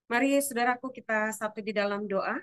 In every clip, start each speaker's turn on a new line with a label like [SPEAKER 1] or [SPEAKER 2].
[SPEAKER 1] Mari saudaraku kita satu di dalam doa.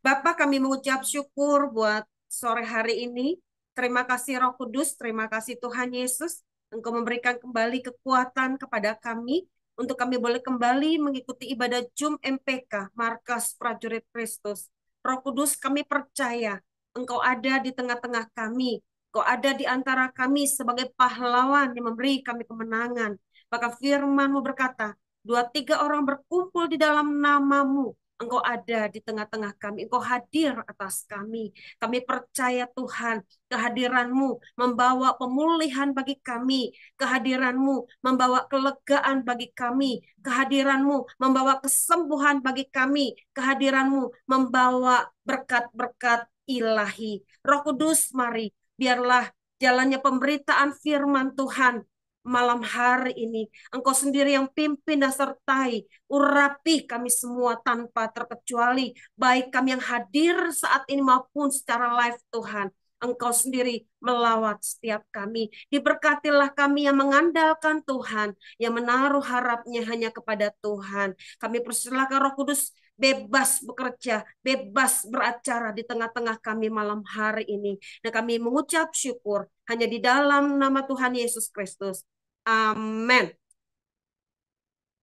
[SPEAKER 1] Bapa, kami mengucap syukur buat sore hari ini. Terima kasih Roh Kudus, terima kasih Tuhan Yesus. Engkau memberikan kembali kekuatan kepada kami untuk kami boleh kembali mengikuti ibadah Jum MPK, Markas Prajurit Kristus. Roh Kudus, kami percaya Engkau ada di tengah-tengah kami. Engkau ada di antara kami sebagai pahlawan yang memberi kami kemenangan. Maka firman-Mu berkata, dua tiga orang berkumpul di dalam namamu, Engkau ada di tengah-tengah kami. Engkau hadir atas kami. Kami percaya Tuhan, kehadiran-Mu membawa pemulihan bagi kami. Kehadiran-Mu membawa kelegaan bagi kami. Kehadiran-Mu membawa kesembuhan bagi kami. Kehadiran-Mu membawa berkat-berkat ilahi. Roh Kudus, mari biarlah jalannya pemberitaan firman Tuhan malam hari ini. Engkau sendiri yang pimpin dan sertai. Urapi kami semua tanpa terkecuali. Baik kami yang hadir saat ini maupun secara live Tuhan. Engkau sendiri melawat setiap kami. Diberkatilah kami yang mengandalkan Tuhan. Yang menaruh harapnya hanya kepada Tuhan. Kami persilakan Roh Kudus bebas bekerja, bebas beracara di tengah-tengah kami malam hari ini. Dan kami mengucap syukur hanya di dalam nama Tuhan Yesus Kristus. Amin.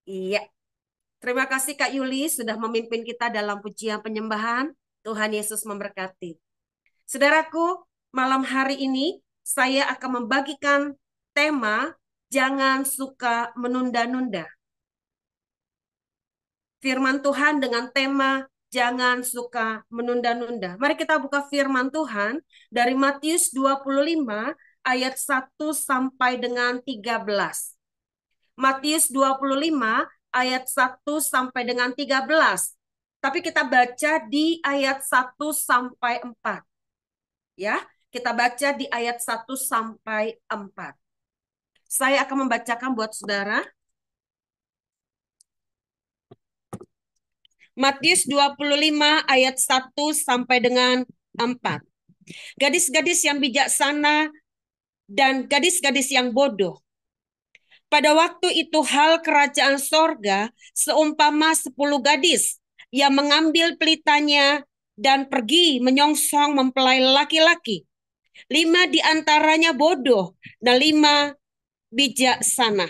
[SPEAKER 1] Iya. Terima kasih Kak Yuli sudah memimpin kita dalam pujian penyembahan. Tuhan Yesus memberkati. Saudaraku, malam hari ini saya akan membagikan tema jangan suka menunda-nunda. Firman Tuhan dengan tema jangan suka menunda-nunda. Mari kita buka firman Tuhan dari Matius 25 ayat 1 sampai dengan 13. Matius 25 ayat 1 sampai dengan 13. Tapi kita baca di ayat 1 sampai 4. Ya, kita baca di ayat 1 sampai 4. Saya akan membacakan buat saudara. Matius 25 ayat 1 sampai dengan 4. Gadis-gadis yang bijaksana dan gadis-gadis yang bodoh. Pada waktu itu hal kerajaan sorga seumpama 10 gadis yang mengambil pelitanya dan pergi menyongsong mempelai laki-laki. 5 di antaranya bodoh dan 5 bijaksana.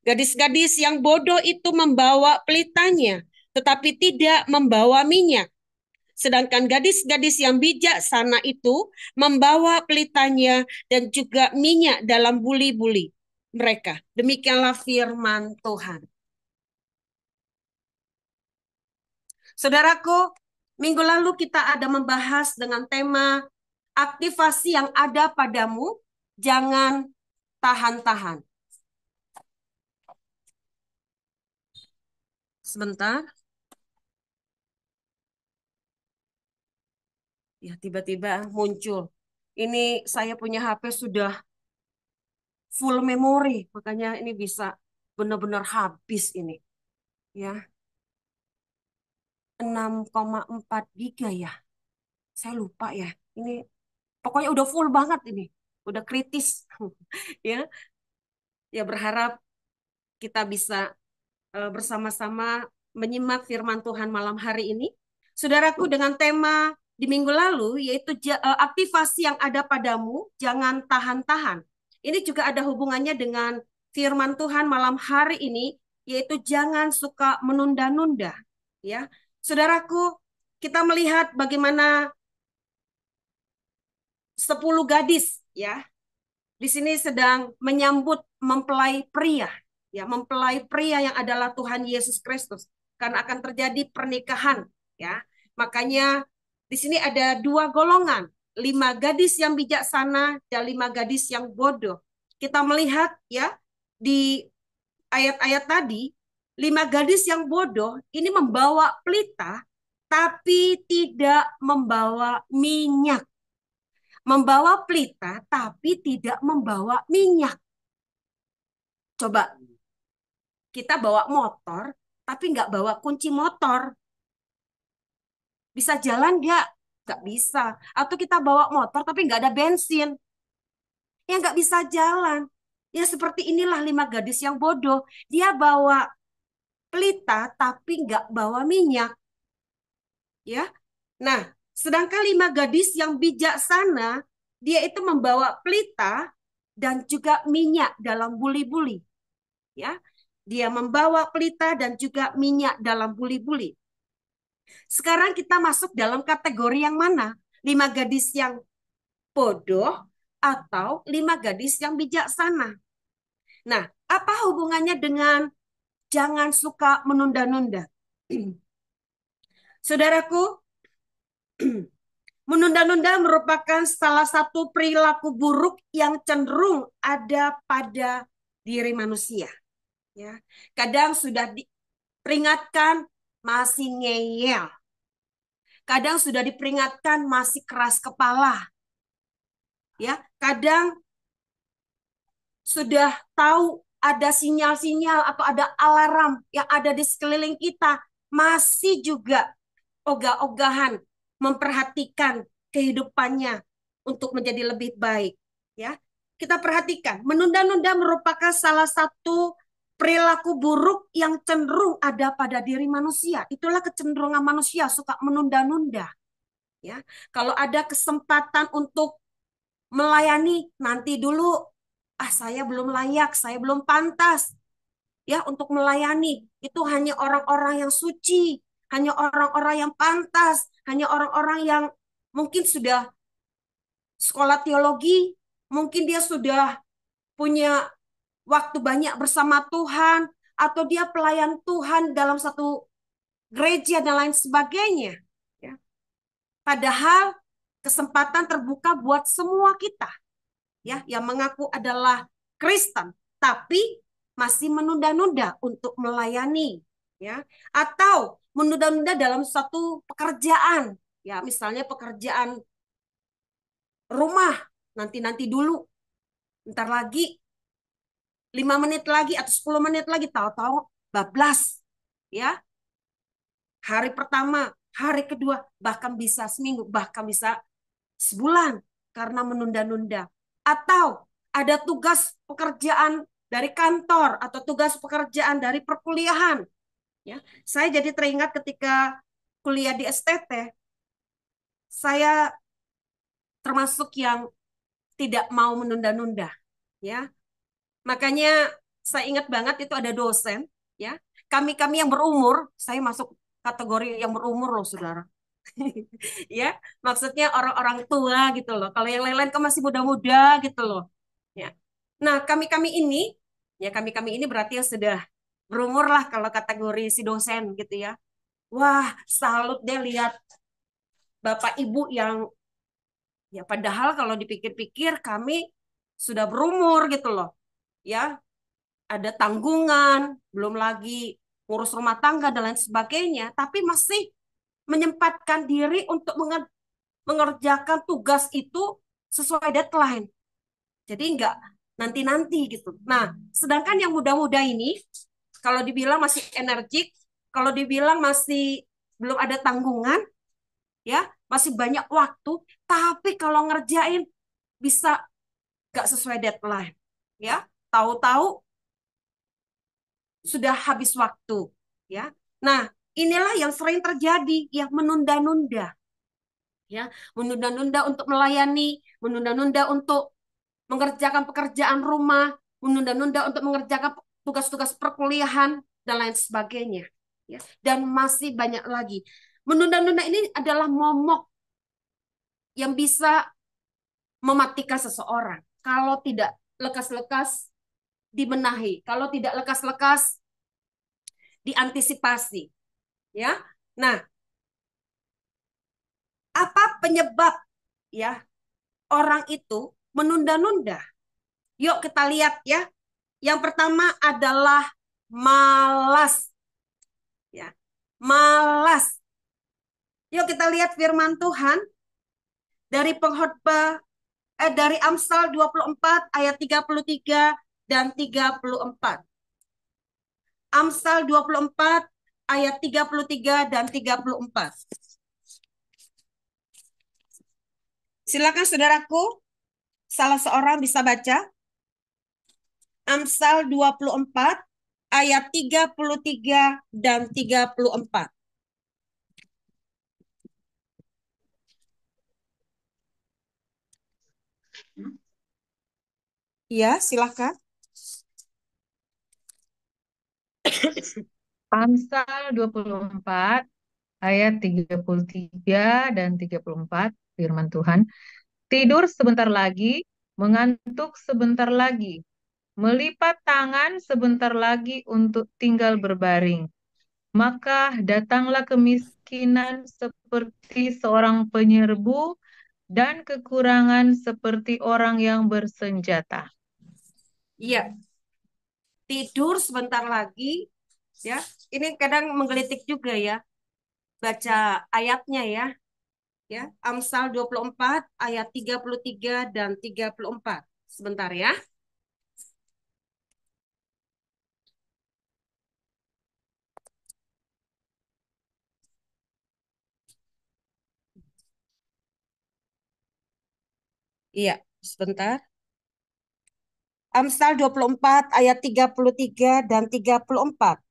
[SPEAKER 1] Gadis-gadis yang bodoh itu membawa pelitanya, tetapi tidak membawa minyak. Sedangkan gadis-gadis yang bijaksana itu membawa pelitanya dan juga minyak dalam buli-buli mereka. Demikianlah firman Tuhan. Saudaraku, minggu lalu kita ada membahas dengan tema aktivasi yang ada padamu, jangan tahan-tahan. Sebentar. Ya, tiba-tiba muncul. Ini saya punya HP sudah full memori, makanya ini bisa benar-benar habis ini. Ya, 6,4 giga ya. Saya lupa ya. Ini pokoknya udah full banget ini. Udah kritis. Ya, ya berharap kita bisa bersama-sama menyimak firman Tuhan malam hari ini. Saudaraku, dengan tema di minggu lalu yaitu aktivasi yang ada padamu, jangan tahan-tahan. Ini juga ada hubungannya dengan firman Tuhan malam hari ini yaitu jangan suka menunda-nunda, ya. Saudaraku, kita melihat bagaimana 10 gadis, ya, di sini sedang menyambut mempelai pria, ya, mempelai pria yang adalah Tuhan Yesus Kristus, karena akan terjadi pernikahan, ya. Makanya di sini ada dua golongan, 5 gadis yang bijaksana dan 5 gadis yang bodoh. Kita melihat, ya, di ayat-ayat tadi, 5 gadis yang bodoh ini membawa pelita tapi tidak membawa minyak. Membawa pelita tapi tidak membawa minyak. Coba kita bawa motor tapi nggak bawa kunci motor. Bisa jalan nggak? Nggak bisa. Atau kita bawa motor tapi nggak ada bensin. Ya nggak bisa jalan. Ya seperti inilah 5 gadis yang bodoh. Dia bawa pelita tapi nggak bawa minyak, ya. Nah, sedangkan 5 gadis yang bijaksana, dia itu membawa pelita dan juga minyak dalam buli-buli, ya. Dia membawa pelita dan juga minyak dalam buli-buli. Sekarang kita masuk dalam kategori yang mana? 5 gadis yang bodoh atau 5 gadis yang bijaksana. Nah, apa hubungannya dengan jangan suka menunda-nunda? Saudaraku, menunda-nunda merupakan salah satu perilaku buruk yang cenderung ada pada diri manusia. Ya, kadang sudah diperingatkan masih ngeyel, kadang sudah diperingatkan masih keras kepala. Ya, kadang sudah tahu ada sinyal-sinyal atau ada alarm yang ada di sekeliling kita, masih juga ogah-ogahan memperhatikan kehidupannya untuk menjadi lebih baik. Ya, kita perhatikan, menunda-nunda merupakan salah satu perilaku buruk yang cenderung ada pada diri manusia. Itulah kecenderungan manusia suka menunda-nunda. Ya, kalau ada kesempatan untuk melayani, nanti dulu, saya belum layak, saya belum pantas ya untuk melayani. Itu hanya orang-orang yang suci, hanya orang-orang yang pantas, hanya orang-orang yang mungkin sudah sekolah teologi, mungkin dia sudah punya waktu banyak bersama Tuhan, atau dia pelayan Tuhan dalam satu gereja dan lain sebagainya. Ya. Padahal kesempatan terbuka buat semua kita, ya, yang mengaku adalah Kristen, tapi masih menunda-nunda untuk melayani, ya, atau menunda-nunda dalam satu pekerjaan, ya, misalnya pekerjaan rumah, nanti dulu, ntar lagi, 5 menit lagi atau 10 menit lagi, tahu-tahu bablas, ya, hari pertama, hari kedua, bahkan bisa seminggu, bahkan bisa sebulan karena menunda-nunda. Atau ada tugas pekerjaan dari kantor atau tugas pekerjaan dari perkuliahan. Ya, saya jadi teringat ketika kuliah di STT, saya termasuk yang tidak mau menunda-nunda. Ya, makanya saya ingat banget itu ada dosen. Ya, kami yang berumur, saya masuk kategori yang berumur loh, saudara. Ya, maksudnya orang-orang tua gitu loh. Kalau yang lain-lain kan masih muda-muda gitu loh. Ya. Nah, kami-kami ini, ya kami-kami ini berarti yang sudah berumur lah kalau kategori si dosen gitu ya. Wah, salut deh lihat Bapak Ibu yang ya padahal kalau dipikir-pikir kami sudah berumur gitu loh. Ya, ada tanggungan, belum lagi ngurus rumah tangga dan lain sebagainya, tapi masih menyempatkan diri untuk mengerjakan tugas itu sesuai deadline. Jadi enggak nanti-nanti gitu. Nah, sedangkan yang muda-muda ini, kalau dibilang masih energik, kalau dibilang masih belum ada tanggungan, ya masih banyak waktu, tapi kalau ngerjain bisa enggak sesuai deadline. Ya, tahu-tahu sudah habis waktu. Ya, nah inilah yang sering terjadi, yang menunda-nunda. Ya, menunda-nunda untuk melayani, menunda-nunda untuk mengerjakan pekerjaan rumah, menunda-nunda untuk mengerjakan tugas-tugas perkuliahan dan lain sebagainya. Ya, dan masih banyak lagi. Menunda-nunda ini adalah momok yang bisa mematikan seseorang kalau tidak lekas-lekas dibenahi, kalau tidak lekas-lekas diantisipasi. Ya, nah, apa penyebab ya orang itu menunda-nunda? Yuk kita lihat ya. Yang pertama adalah malas. Ya, malas. Yuk kita lihat firman Tuhan dari pengkhotbah dari Amsal 24 ayat 33 dan 34. Amsal 24 ayat 33 dan 34. Silakan saudaraku, salah seorang bisa baca. Amsal 24 ayat 33 dan 34. Ya, silakan.
[SPEAKER 2] Amsal 24 ayat 33 dan 34 firman Tuhan. Tidur sebentar lagi, mengantuk sebentar lagi, melipat tangan sebentar lagi untuk tinggal berbaring. Maka datanglah kemiskinan seperti seorang penyerbu dan kekurangan seperti orang yang bersenjata.
[SPEAKER 1] Iya, tidur sebentar lagi ya. Ini kadang menggelitik juga ya baca ayatnya ya. Ya, Amsal 24 ayat 33 dan 34. Sebentar ya. Iya, sebentar. Amsal 24 ayat 33 dan 34.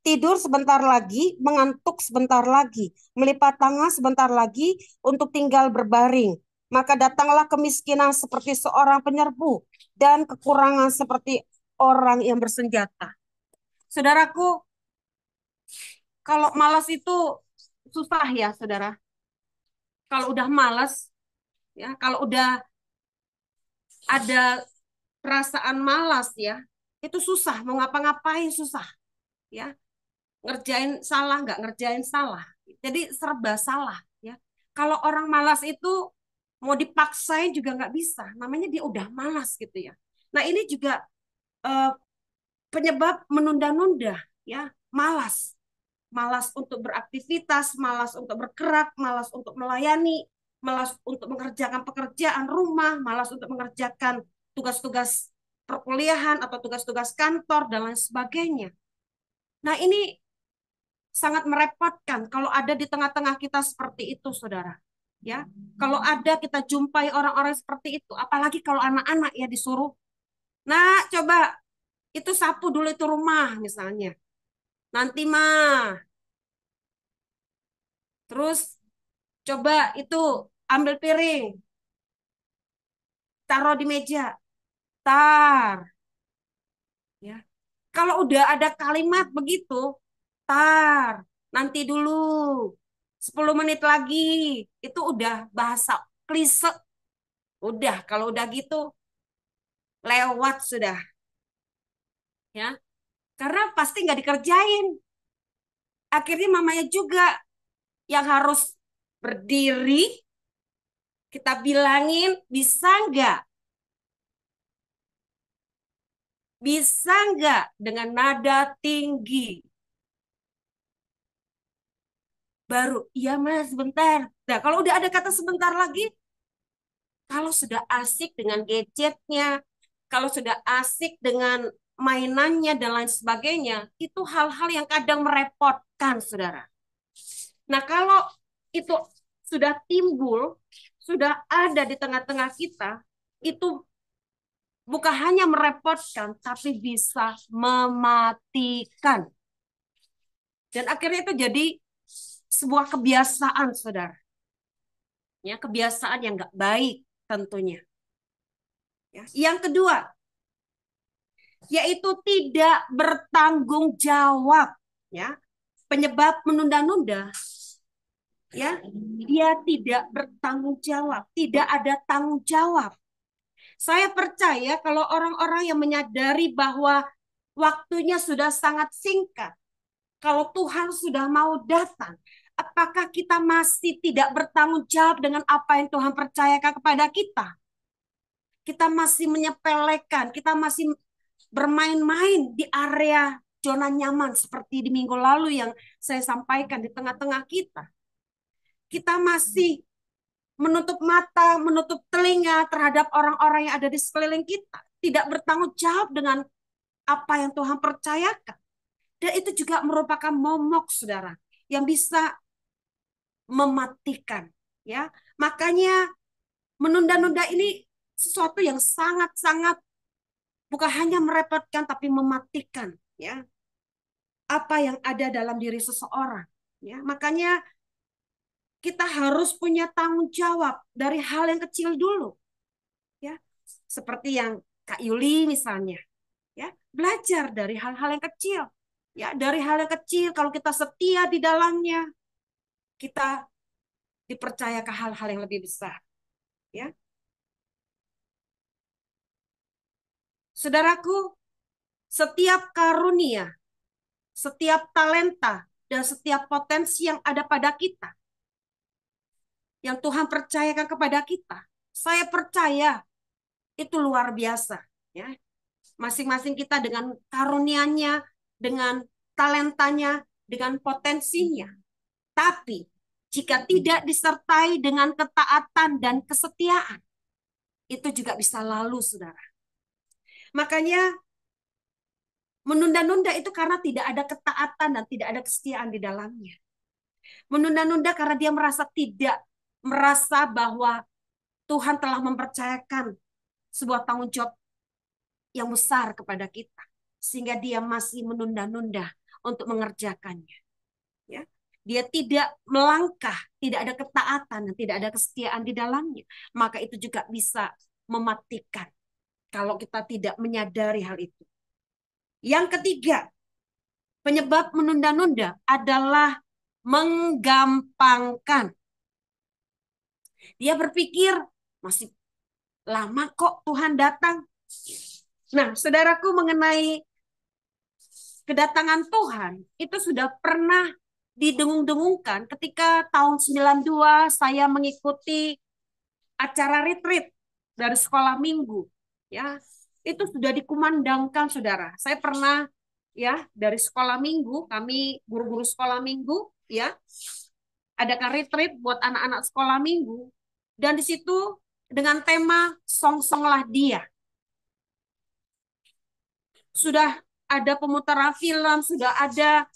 [SPEAKER 1] Tidur sebentar lagi, mengantuk sebentar lagi, melipat tangan sebentar lagi untuk tinggal berbaring. Maka datanglah kemiskinan seperti seorang penyerbu dan kekurangan seperti orang yang bersenjata. Saudaraku, kalau malas itu susah ya, saudara. Kalau udah malas, ya, kalau udah ada perasaan malas ya, itu susah, mau ngapa-ngapain susah, ya. Ngerjain salah, nggak ngerjain salah. Jadi serba salah, ya. Kalau orang malas itu mau dipaksain juga nggak bisa. Namanya dia udah malas gitu ya. Nah ini juga eh, penyebab menunda-nunda, ya. Malas. Malas untuk beraktivitas, malas untuk bergerak, malas untuk melayani, malas untuk mengerjakan pekerjaan rumah, malas untuk mengerjakan tugas-tugas perkuliahan atau tugas-tugas kantor dan lain sebagainya. Nah, ini sangat merepotkan kalau ada di tengah-tengah kita seperti itu, saudara. Ya, kalau ada kita jumpai orang-orang seperti itu, apalagi kalau anak-anak ya disuruh, nah coba itu sapu dulu itu rumah misalnya. Nanti mah, terus coba itu ambil piring, taruh di meja, tar, ya. Kalau udah ada kalimat begitu, tar, nanti dulu, 10 menit lagi, itu udah bahasa klise. Udah, kalau udah gitu lewat sudah, ya. Karena pasti nggak dikerjain. Akhirnya mamanya juga yang harus berdiri, kita bilangin bisa nggak, bisa nggak dengan nada tinggi. Baru, iya mas sebentar. Nah kalau udah ada kata sebentar lagi, kalau sudah asik dengan gadgetnya, kalau sudah asik dengan mainannya dan lain sebagainya, itu hal-hal yang kadang merepotkan, saudara. Nah, kalau itu sudah timbul, sudah ada di tengah-tengah kita, itu bukan hanya merepotkan, tapi bisa mematikan. Dan akhirnya itu jadi sebuah kebiasaan, saudara. Ya, kebiasaan yang nggak baik tentunya. Ya. Yang kedua, yaitu tidak bertanggung jawab. Ya, penyebab menunda-nunda, ya, dia tidak bertanggung jawab, tidak ada tanggung jawab. Saya percaya kalau orang-orang yang menyadari bahwa waktunya sudah sangat singkat, kalau Tuhan sudah mau datang, apakah kita masih tidak bertanggung jawab dengan apa yang Tuhan percayakan kepada kita? Kita masih menyepelekan, kita masih bermain-main di area zona nyaman seperti di minggu lalu yang saya sampaikan di tengah-tengah kita. Kita masih menutup mata, menutup telinga terhadap orang-orang yang ada di sekeliling kita. Tidak bertanggung jawab dengan apa yang Tuhan percayakan. Dan itu juga merupakan momok, saudara, yang bisa mematikan. Ya, makanya menunda-nunda ini sesuatu yang sangat-sangat bukan hanya merepotkan, tapi mematikan. Ya, apa yang ada dalam diri seseorang. Ya, makanya kita harus punya tanggung jawab dari hal yang kecil dulu. Ya, seperti yang Kak Yuli misalnya. Ya, belajar dari hal-hal yang kecil. Ya, dari hal yang kecil kalau kita setia di dalamnya, kita dipercaya ke hal-hal yang lebih besar. Ya, saudaraku, setiap karunia, setiap talenta, dan setiap potensi yang ada pada kita, yang Tuhan percayakan kepada kita, saya percaya itu luar biasa. Ya, masing-masing kita dengan karunianya, dengan talentanya, dengan potensinya. Tapi jika tidak disertai dengan ketaatan dan kesetiaan, itu juga bisa lalu, saudara. Makanya menunda-nunda itu karena tidak ada ketaatan dan tidak ada kesetiaan di dalamnya. Menunda-nunda karena dia merasa bahwa Tuhan telah mempercayakan sebuah tanggung jawab yang besar kepada kita, sehingga dia masih menunda-nunda untuk mengerjakannya. Ya, dia tidak melangkah, tidak ada ketaatan dan tidak ada kesetiaan di dalamnya. Maka itu juga bisa mematikan kalau kita tidak menyadari hal itu. Yang ketiga, penyebab menunda-nunda adalah menggampangkan. Dia berpikir masih lama kok Tuhan datang. Nah, saudaraku, mengenai kedatangan Tuhan itu sudah pernah didengung-dengungkan ketika tahun 92 saya mengikuti acara retreat dari sekolah minggu. Ya, itu sudah dikumandangkan, saudara. Saya pernah ya dari sekolah minggu, kami guru-guru sekolah minggu ya adakan retreat buat anak-anak sekolah minggu, dan di situ dengan tema Song-songlah Dia. Sudah ada pemutaran film, sudah ada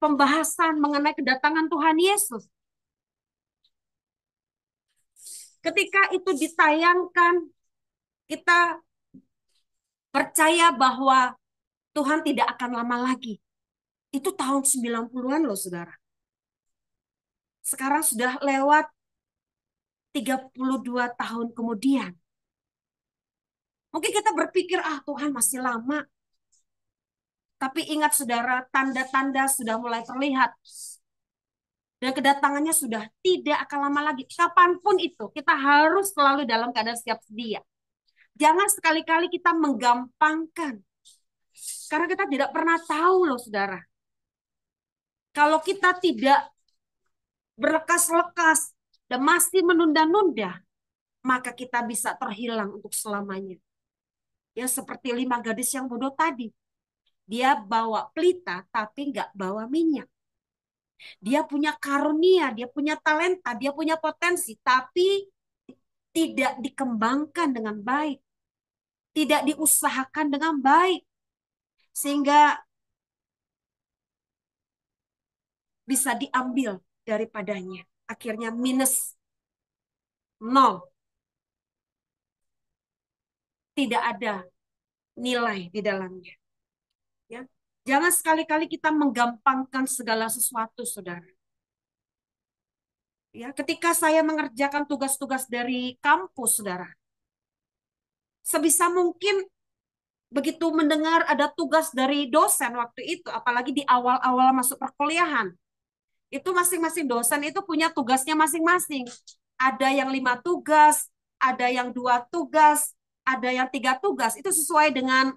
[SPEAKER 1] pembahasan mengenai kedatangan Tuhan Yesus. Ketika itu ditayangkan, kita percaya bahwa Tuhan tidak akan lama lagi. Itu tahun 90-an loh, saudara. Sekarang sudah lewat 32 tahun kemudian. Mungkin kita berpikir, Tuhan masih lama. Tapi ingat, saudara, tanda-tanda sudah mulai terlihat. Dan kedatangannya sudah tidak akan lama lagi. Kapanpun itu, kita harus selalu dalam keadaan siap sedia. Jangan sekali-kali kita menggampangkan. Karena kita tidak pernah tahu loh, saudara. Kalau kita tidak berlekas-lekas dan masih menunda-nunda, maka kita bisa terhilang untuk selamanya. Ya, seperti 5 gadis yang bodoh tadi. Dia bawa pelita tapi nggak bawa minyak. Dia punya karunia, dia punya talenta, dia punya potensi, tapi tidak dikembangkan dengan baik. Tidak diusahakan dengan baik. Sehingga bisa diambil daripadanya. Akhirnya minus 0. Tidak ada nilai di dalamnya. Ya. Jangan sekali-kali kita menggampangkan segala sesuatu, saudara. Ya, ketika saya mengerjakan tugas-tugas dari kampus, saudara, sebisa mungkin begitu mendengar ada tugas dari dosen waktu itu, apalagi di awal-awal masuk perkuliahan, itu masing-masing dosen itu punya tugasnya masing-masing. Ada yang 5 tugas, ada yang 2 tugas, ada yang 3 tugas. Itu sesuai dengan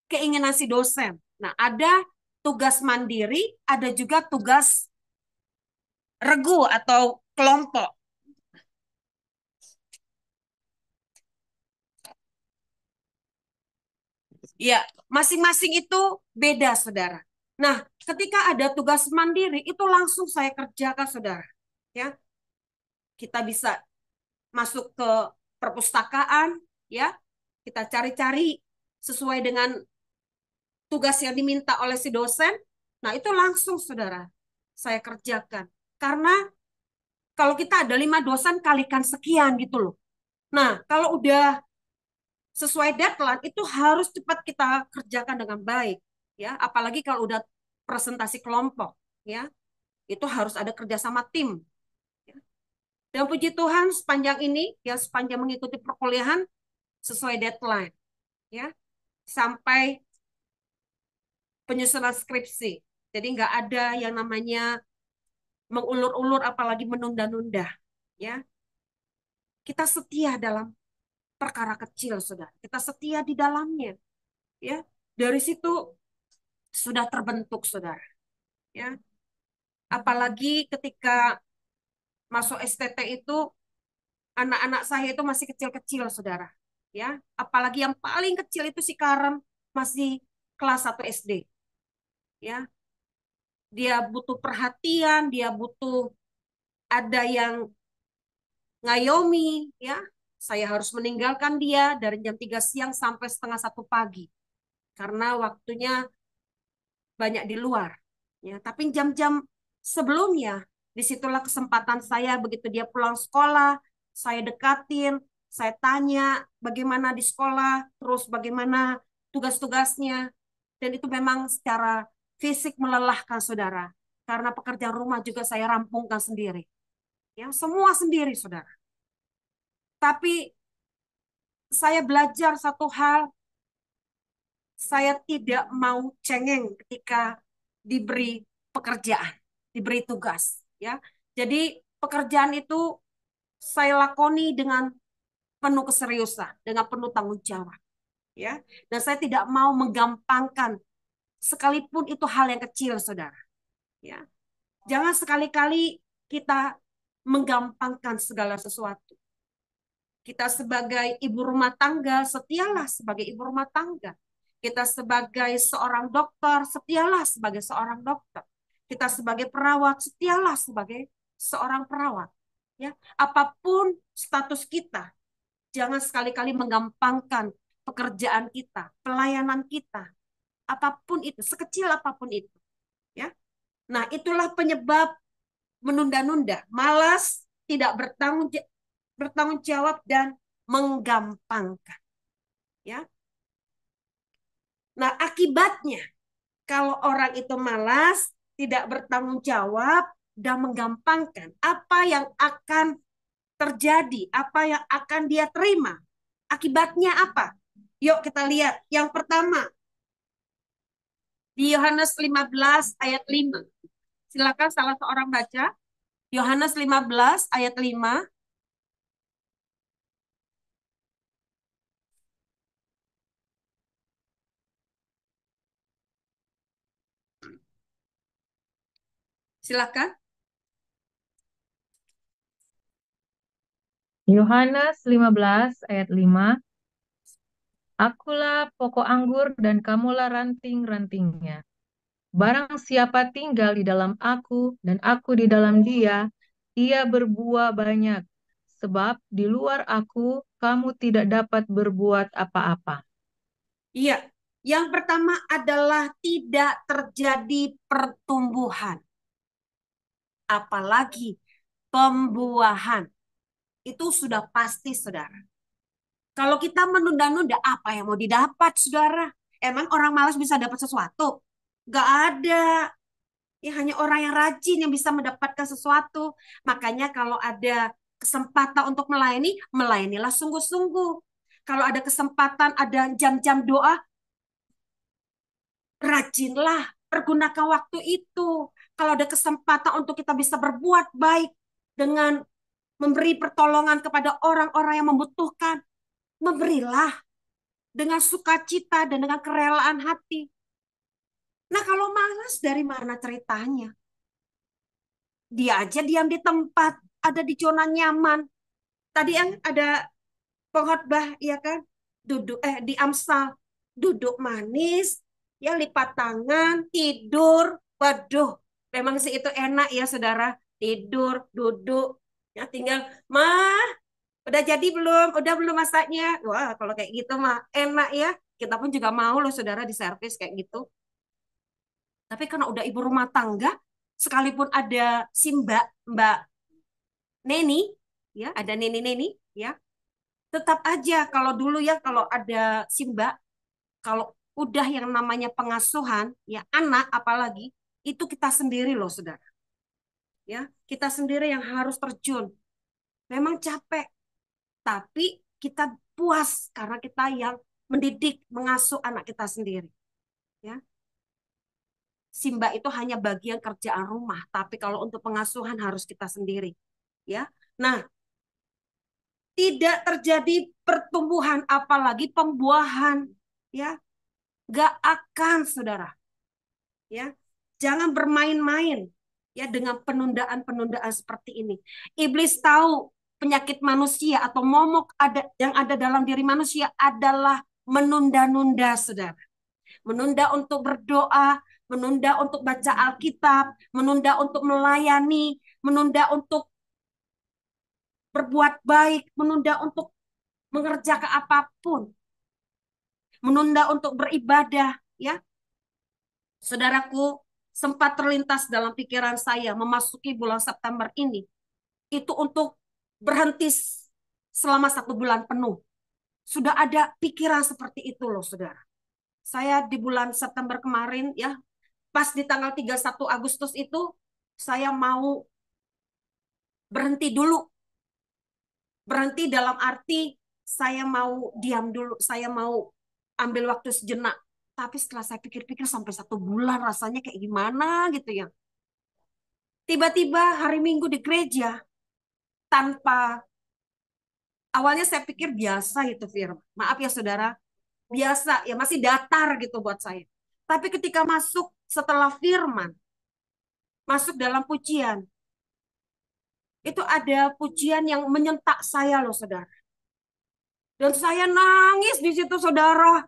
[SPEAKER 1] keinginan si dosen. Nah, ada tugas mandiri, ada juga tugas regu atau kelompok. Ya, masing-masing itu beda, saudara. Nah, ketika ada tugas mandiri, itu langsung saya kerjakan, saudara. Ya, kita bisa masuk ke perpustakaan, ya, kita cari-cari sesuai dengan tugas yang diminta oleh si dosen. Nah, itu langsung, saudara, saya kerjakan. Karena kalau kita ada 5 dosen, kalikan sekian gitu loh. Nah, kalau udah sesuai deadline itu harus cepat kita kerjakan dengan baik, ya. Apalagi kalau udah presentasi kelompok, ya, itu harus ada kerjasama tim. Ya. Dan puji Tuhan sepanjang ini, ya sepanjang mengikuti perkuliahan sesuai deadline, ya, sampai penyusunan skripsi. Jadi nggak ada yang namanya mengulur-ulur apalagi menunda-nunda, ya. Kita setia dalam perkara kecil, Saudara. Kita setia di dalamnya, ya. Dari situ sudah terbentuk, Saudara, ya. Apalagi ketika masuk STT itu anak-anak saya itu masih kecil-kecil, Saudara, ya. Apalagi yang paling kecil itu si Karen masih kelas 1 SD, ya. Dia butuh perhatian, dia butuh ada yang ngayomi, ya. Saya harus meninggalkan dia dari jam 3 siang sampai setengah 1 pagi karena waktunya banyak di luar. Ya, tapi jam-jam sebelumnya disitulah kesempatan saya begitu dia pulang sekolah, saya dekatin, saya tanya bagaimana di sekolah, terus bagaimana tugas-tugasnya, dan itu memang secara fisik melelahkan, Saudara, karena pekerjaan rumah juga saya rampungkan sendiri, ya semua sendiri, Saudara. Tapi saya belajar satu hal, saya tidak mau cengeng ketika diberi pekerjaan, diberi tugas, ya. Jadi pekerjaan itu saya lakoni dengan penuh keseriusan, dengan penuh tanggung jawab, ya. Dan saya tidak mau menggampangkan sekalipun itu hal yang kecil, Saudara, ya. Jangan sekali-kali kita menggampangkan segala sesuatu. Kita sebagai ibu rumah tangga, setialah sebagai ibu rumah tangga. Kita sebagai seorang dokter, setialah sebagai seorang dokter. Kita sebagai perawat, setialah sebagai seorang perawat. Ya, apapun status kita, jangan sekali-kali menggampangkan pekerjaan kita, pelayanan kita, apapun itu, sekecil apapun itu. Ya, nah itulah penyebab menunda-nunda, malas, tidak bertanggung jawab dan menggampangkan, ya. Nah, akibatnya kalau orang itu malas, tidak bertanggung jawab dan menggampangkan, apa yang akan terjadi, apa yang akan dia terima? Akibatnya apa? Yuk kita lihat. Yang pertama, di Yohanes 15 ayat 5. Silakan salah seorang baca. Yohanes 15 ayat 5. Silakan.
[SPEAKER 2] Yohanes 15 ayat 5. Akulah pokok anggur dan kamulah ranting-rantingnya. Barang siapa tinggal di dalam aku dan aku di dalam dia, ia berbuah banyak. Sebab di luar aku, kamu tidak dapat berbuat apa-apa.
[SPEAKER 1] Iya. Yang pertama adalah tidak terjadi pertumbuhan, apalagi pembuahan. Itu sudah pasti, Saudara. Kalau kita menunda-nunda, apa yang mau didapat, Saudara? Emang orang malas bisa dapat sesuatu? Gak ada. Ya, hanya orang yang rajin yang bisa mendapatkan sesuatu. Makanya kalau ada kesempatan untuk melayani, melayanilah sungguh-sungguh. Kalau ada kesempatan, ada jam-jam doa, rajinlah, pergunakan waktu itu. Kalau ada kesempatan untuk kita bisa berbuat baik dengan memberi pertolongan kepada orang-orang yang membutuhkan, memberilah dengan sukacita dan dengan kerelaan hati. Nah, kalau malas dari mana ceritanya? Dia aja diam di tempat, ada di zona nyaman. Tadi yang ada pengkhotbah, ya kan? Duduk di Amsal, duduk manis, ya lipat tangan, tidur. Waduh, memang sih itu enak ya, Saudara. Tidur, duduk, ya tinggal, mah, udah jadi belum? Udah belum masaknya? Wah, kalau kayak gitu mah enak ya. Kita pun juga mau loh, Saudara, di servis kayak gitu. Tapi karena udah ibu rumah tangga, sekalipun ada si Mbak Neni, ya, ada Neni-Neni, ya. Tetap aja kalau dulu ya, kalau ada Simba, kalau udah yang namanya pengasuhan, ya anak apalagi, itu kita sendiri loh, saudara. Ya, kita sendiri yang harus terjun. Memang capek, tapi kita puas karena kita yang mendidik, mengasuh anak kita sendiri. Ya, Simba itu hanya bagian kerjaan rumah, tapi kalau untuk pengasuhan harus kita sendiri. Ya, nah tidak terjadi pertumbuhan, apalagi pembuahan. Ya, gak akan, saudara. Ya, jangan bermain-main ya dengan penundaan-penundaan seperti ini. Iblis tahu penyakit manusia atau momok ada yang ada dalam diri manusia adalah menunda-nunda, saudara. Menunda untuk berdoa, menunda untuk baca Alkitab, menunda untuk melayani, menunda untuk berbuat baik, menunda untuk mengerjakan apapun, menunda untuk beribadah, ya. Saudaraku, sempat terlintas dalam pikiran saya memasuki bulan September ini itu untuk berhenti selama 1 bulan penuh. Sudah ada pikiran seperti itu loh, saudara. Saya di bulan September kemarin ya, pas di tanggal 31 Agustus itu saya mau berhenti dulu. Berhenti dalam arti saya mau diam dulu, saya mau ambil waktu sejenak. Tapi setelah saya pikir-pikir sampai 1 bulan rasanya kayak gimana gitu ya. Tiba-tiba hari Minggu di gereja tanpa awalnya saya pikir biasa itu firman. Maaf ya saudara, biasa ya masih datar gitu buat saya. Tapi ketika masuk setelah firman, masuk dalam pujian, itu ada pujian yang menyentak saya loh saudara. Dan saya nangis di situ saudara.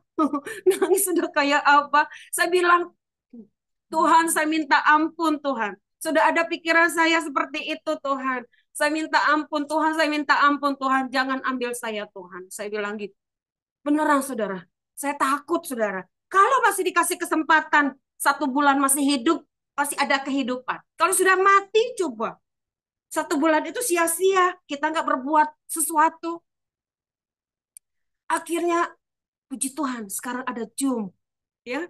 [SPEAKER 1] Nangis sudah kayak apa? Saya bilang, Tuhan saya minta ampun Tuhan. Sudah ada pikiran saya seperti itu Tuhan. Saya minta ampun Tuhan, saya minta ampun Tuhan. Jangan ambil saya Tuhan. Saya bilang gitu. Beneran saudara. Saya takut saudara. Kalau masih dikasih kesempatan 1 bulan masih hidup, pasti ada kehidupan. Kalau sudah mati coba. 1 bulan itu sia-sia. Kita nggak berbuat sesuatu. Akhirnya puji Tuhan sekarang ada Zoom. Ya,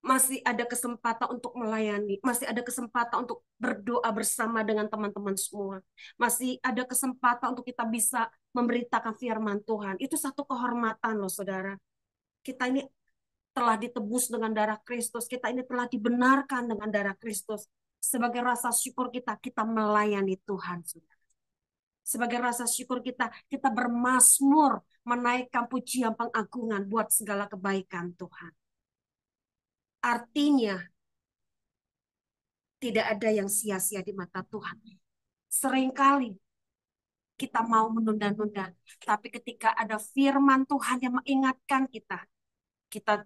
[SPEAKER 1] masih ada kesempatan untuk melayani, masih ada kesempatan untuk berdoa bersama dengan teman-teman semua. Masih ada kesempatan untuk kita bisa memberitakan firman Tuhan. Itu satu kehormatan loh saudara. Kita ini telah ditebus dengan darah Kristus. Kita ini telah dibenarkan dengan darah Kristus. Sebagai rasa syukur kita, kita melayani Tuhan. Saudara. Sebagai rasa syukur kita, kita bermazmur, menaikkan pujian pengagungan buat segala kebaikan Tuhan. Artinya, tidak ada yang sia-sia di mata Tuhan. Seringkali kita mau menunda-nunda, tapi ketika ada firman Tuhan yang mengingatkan kita, kita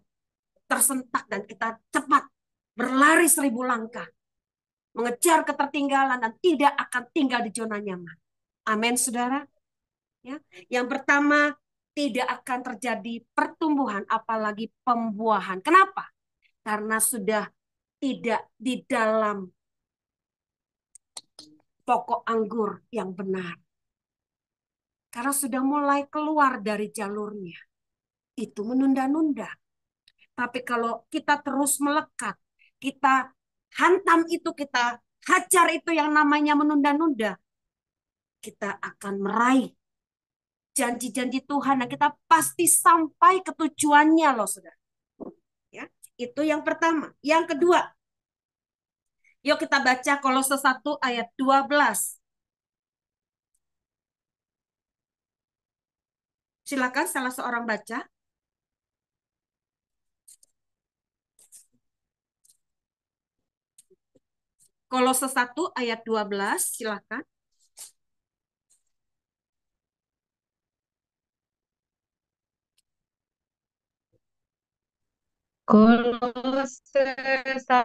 [SPEAKER 1] tersentak dan kita cepat berlari 1.000 langkah, mengejar ketertinggalan dan tidak akan tinggal di zona nyaman. Amin, saudara. Ya. Yang pertama, tidak akan terjadi pertumbuhan, apalagi pembuahan. Kenapa? Karena sudah tidak di dalam pokok anggur yang benar. Karena sudah mulai keluar dari jalurnya. Itu menunda-nunda. Tapi kalau kita terus melekat, kita hantam itu, kita hajar itu yang namanya menunda-nunda, kita akan meraih janji-janji Tuhan dan kita pasti sampai ke tujuannya loh saudara. Ya, itu yang pertama. Yang kedua, yuk kita baca Kolose 1 ayat 12. Silakan salah seorang baca. Kolose 1 ayat 12, silakan.
[SPEAKER 2] Kolose 1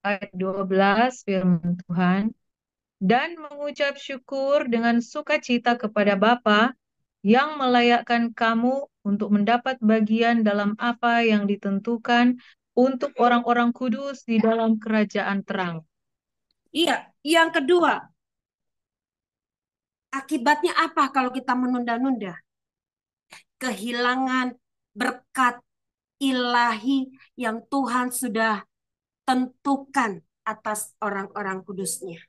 [SPEAKER 2] ayat 12 firman Tuhan, dan mengucap syukur dengan sukacita kepada Bapa yang melayakkan kamu untuk mendapat bagian dalam apa yang ditentukan untuk orang-orang kudus di dalam kerajaan terang.
[SPEAKER 1] Iya, yang kedua, akibatnya apa kalau kita menunda-nunda? kehilangan berkat ilahi yang Tuhan sudah tentukan atas orang-orang kudusnya.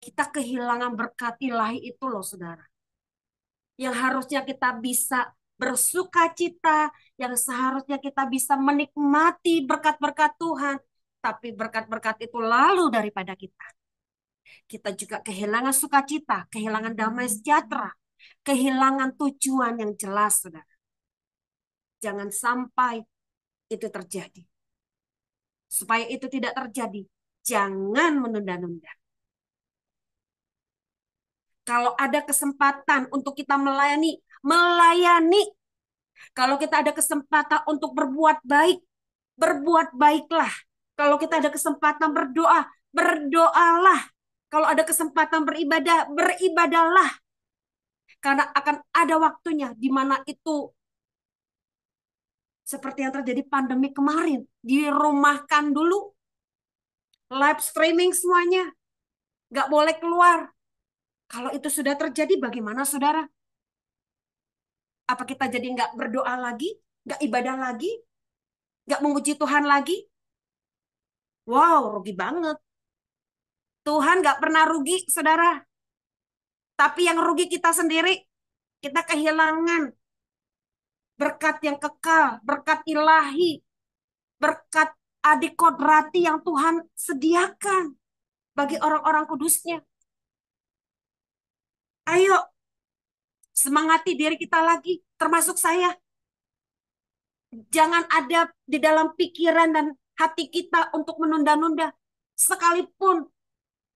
[SPEAKER 1] Kita kehilangan berkat ilahi itu loh saudara. Yang harusnya kita bisa bersuka cita, yang seharusnya kita bisa menikmati berkat-berkat Tuhan. Tapi berkat-berkat itu lalu daripada kita. Kita juga kehilangan sukacita, kehilangan damai sejahtera, kehilangan tujuan yang jelas, saudara. Jangan sampai itu terjadi. Supaya itu tidak terjadi, jangan menunda-nunda. Kalau ada kesempatan untuk kita melayani, melayani. Kalau kita ada kesempatan untuk berbuat baik, berbuat baiklah. Kalau kita ada kesempatan berdoa, berdoalah. Kalau ada kesempatan beribadah, beribadahlah. Karena akan ada waktunya di mana itu seperti yang terjadi pandemi kemarin. Dirumahkan dulu, live streaming semuanya. Nggak boleh keluar. Kalau itu sudah terjadi, bagaimana saudara? Apa kita jadi nggak berdoa lagi? Nggak ibadah lagi? Nggak memuji Tuhan lagi? Wow, rugi banget. Tuhan nggak pernah rugi, saudara. Tapi yang rugi kita sendiri, kita kehilangan berkat yang kekal, berkat ilahi, berkat adik kodrati yang Tuhan sediakan bagi orang-orang kudusnya. Ayo, semangati diri kita lagi, termasuk saya. Jangan ada di dalam pikiran dan hati kita untuk menunda-nunda. Sekalipun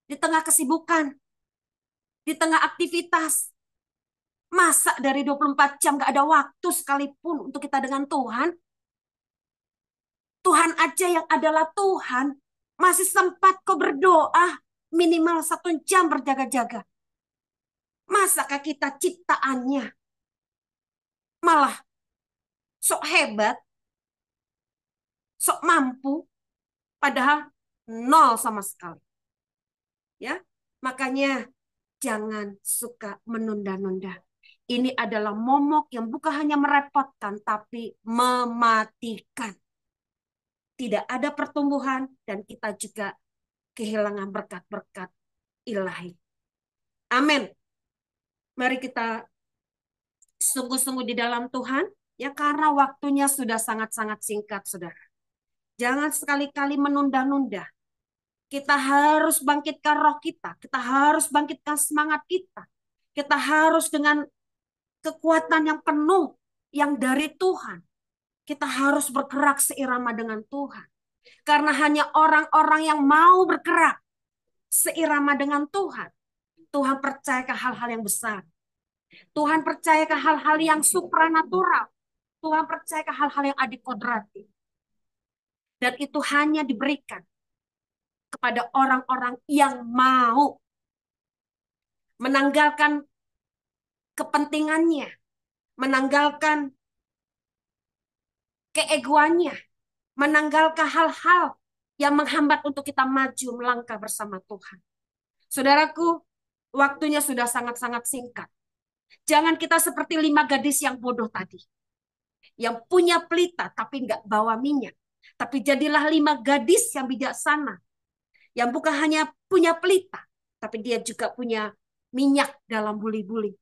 [SPEAKER 1] di tengah kesibukan, di tengah aktivitas. Masa dari 24 jam gak ada waktu sekalipun untuk kita dengan Tuhan? Tuhan aja yang adalah Tuhan. Masih sempat kok berdoa. Minimal 1 jam berjaga-jaga. Masakah kita ciptaannya malah sok hebat, sok mampu, padahal nol sama sekali. Ya, makanya jangan suka menunda-nunda. Ini adalah momok yang bukan hanya merepotkan, tapi mematikan. Tidak ada pertumbuhan dan kita juga kehilangan berkat-berkat ilahi. Amin. Mari kita sungguh-sungguh di dalam Tuhan, ya karena waktunya sudah sangat-sangat singkat, saudara. Jangan sekali-kali menunda-nunda. Kita harus bangkitkan roh kita. Kita harus bangkitkan semangat kita. Kita harus dengan kekuatan yang penuh, yang dari Tuhan. Kita harus bergerak seirama dengan Tuhan. Karena hanya orang-orang yang mau bergerak seirama dengan Tuhan. Tuhan percaya ke hal-hal yang besar. Tuhan percaya ke hal-hal yang supranatural. Tuhan percaya ke hal-hal yang adikodrati. Dan itu hanya diberikan kepada orang-orang yang mau menanggalkan kepentingannya, menanggalkan keegoannya, menanggalkan hal-hal yang menghambat untuk kita maju melangkah bersama Tuhan. Saudaraku, waktunya sudah sangat-sangat singkat. Jangan kita seperti 5 gadis yang bodoh tadi. Yang punya pelita tapi nggak bawa minyak. Tapi jadilah 5 gadis yang bijaksana. Yang bukan hanya punya pelita, tapi dia juga punya minyak dalam buli-buli.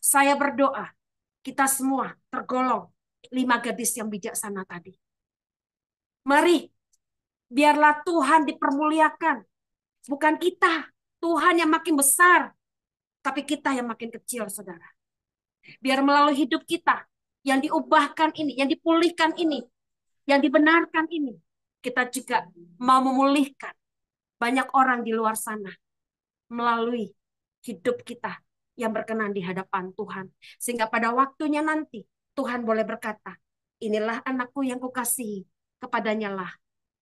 [SPEAKER 1] Saya berdoa, kita semua tergolong 5 gadis yang bijaksana tadi. Mari, biarlah Tuhan dipermuliakan. Bukan kita, Tuhan yang makin besar, tapi kita yang makin kecil, saudara. Biar melalui hidup kita, yang diubahkan ini, yang dipulihkan ini, yang dibenarkan ini, kita juga mau memulihkan banyak orang di luar sana melalui hidup kita yang berkenan di hadapan Tuhan. Sehingga pada waktunya nanti Tuhan boleh berkata, inilah anakku yang kukasihi, kepadanya lah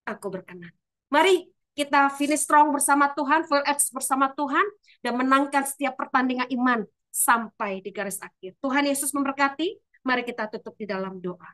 [SPEAKER 1] aku berkenan. Mari kita finish strong bersama Tuhan, full edge bersama Tuhan, dan menangkan setiap pertandingan iman sampai di garis akhir. Tuhan Yesus memberkati, mari kita tutup di dalam doa.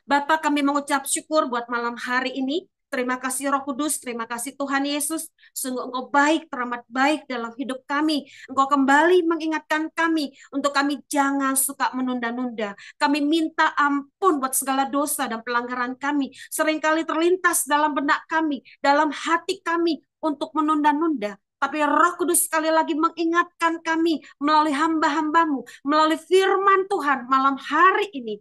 [SPEAKER 1] Bapa, kami mengucap syukur buat malam hari ini. Terima kasih Roh Kudus, terima kasih Tuhan Yesus. Sungguh Engkau baik, teramat baik dalam hidup kami. Engkau kembali mengingatkan kami untuk kami jangan suka menunda-nunda. Kami minta ampun buat segala dosa dan pelanggaran kami. Seringkali terlintas dalam benak kami, dalam hati kami untuk menunda-nunda. Tapi Roh Kudus sekali lagi mengingatkan kami melalui hamba-hambamu, melalui firman Tuhan malam hari ini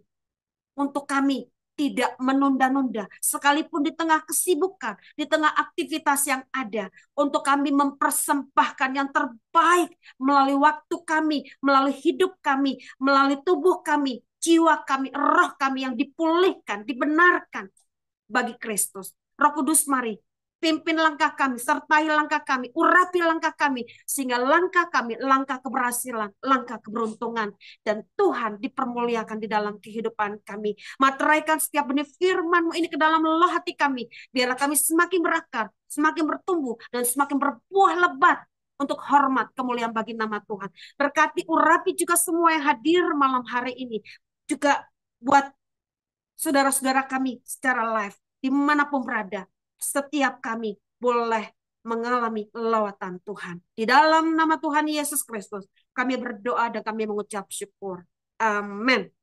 [SPEAKER 1] untuk kami tidak menunda-nunda, sekalipun di tengah kesibukan, di tengah aktivitas yang ada, untuk kami mempersembahkan yang terbaik melalui waktu kami, melalui hidup kami, melalui tubuh kami, jiwa kami, roh kami yang dipulihkan, dibenarkan bagi Kristus. Roh Kudus, mari pimpin langkah kami, sertai langkah kami, urapi langkah kami, sehingga langkah kami, langkah keberhasilan, langkah keberuntungan, dan Tuhan dipermuliakan di dalam kehidupan kami. Materaikan setiap benih firman-Mu ini ke dalam loh hati kami, biarlah kami semakin berakar, semakin bertumbuh, dan semakin berbuah lebat untuk hormat kemuliaan bagi nama Tuhan. Berkati urapi juga semua yang hadir malam hari ini, juga buat saudara-saudara kami secara live, dimanapun berada, setiap kami boleh mengalami lawatan Tuhan. Di dalam nama Tuhan Yesus Kristus, kami berdoa dan kami mengucap syukur. Amin.